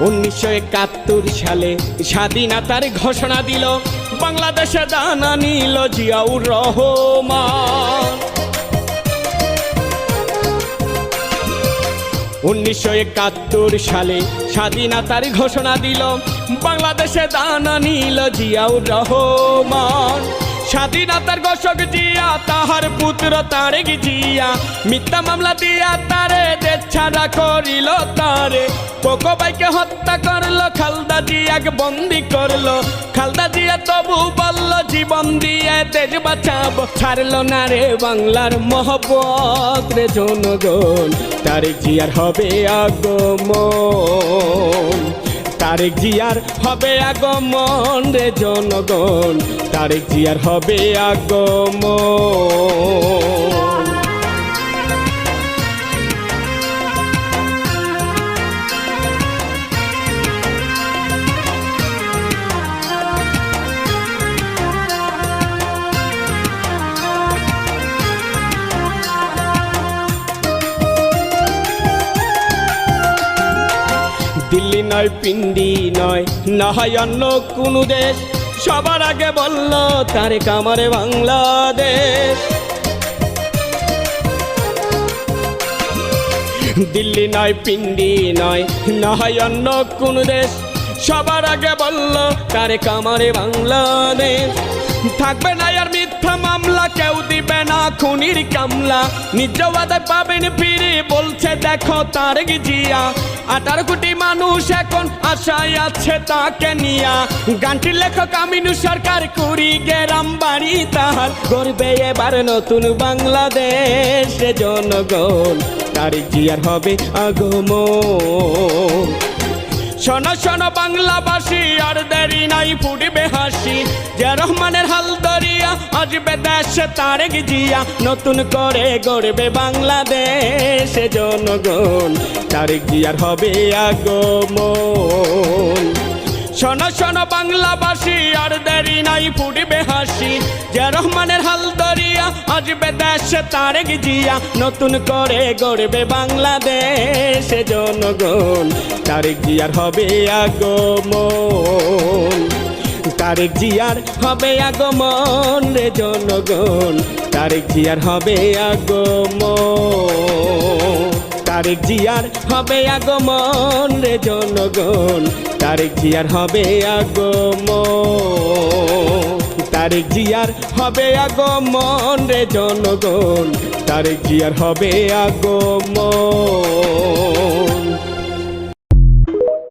1971 সালে স্বাধীনতার ঘোষণা দিল, বাংলাদেশে দানা নিল জিয়াউর রহমান। 1971 সালে স্বাধীনতার ঘোষণা দিল, বাংলাদেশে দানা নিল জিয়াউর রহমান। স্বাধীনতার ঘোষক জিয়া, তাহার পুত্র তারেক জিয়া, মিথ্যা মামলা দিয়া তারে দেশ ছাড়া করিল তারে। কোকো ভাইকে হত্যা করলো, খালদা জিয়াকে বন্দি করলো। খালদা জিয়া তবু বলল জীবন দিয়ে দেশ বাঁচাবো, ছাড়লো না রে বাংলার মহব্বত রে জনগণ। তারেক জিয়ার হবে আগমন, তারেক জিয়ার হবে আগমন রে জনগণ, তারেক জিয়ার হবে আগমন। দিল্লি নয়, পিন্ডি নয়, না হয় অন্য কোনো দেশ, সবার আগে বলল তারেক আমারে বাংলাদেশ। দিল্লি নয়, পিন্ডি নয়, না হয় অন্য কোনো দেশ, সবার আগে বলল তারেক আমারে বাংলাদেশ। থাকবে না আর মিথ্যা মামলা, কেউ দিবে না খুনির কামলা, নিজ ওয়াদায় পাবেন ফিরে বলছে দেখো তারেক জিয়া। 18 কোটি মানুষ এখন আশায় আছে তাকে নিয়া, গানটির লেখক আমিনু সরকার, কুড়িগ্রাম বাড়ি তাহার, গড়বে এবার নতুন বাংলাদেশ জনগণ, তারেক জিয়ার হবে আগমন। শোনো শোনো বাংলাবাসী, আর দেরি নাই ফুটবে হাসি, যে রহমানের হাল ধরিয়া আসবে দেশে তারেক জিয়া, নতুন করে গড়বে বাংলাদেশ জনগণ, তারেক জিয়ার হবে আগমন। শোনো শোনো বাংলাবাসী, আর দেরি নাই ফুটবে হাসি, যে রহমানের হাল ধরিয়া আসবে দেশে তারেক জিয়া, নতুন করে গড়বে বাংলাদেশ জনগণ, তারেক জিয়ার হবে আগমন, তারেক জিয়ার হবে আগমন রে জনগণ, তারেক জিয়ার হবে আগমন, তারেক জিয়ার হবে আগমন রে জনগণ, তারেক জিয়ার হবে আগমন, তারেক জিয়ার হবে আগমন রে জনগণ, তারেক জিয়ার হবে আগমন।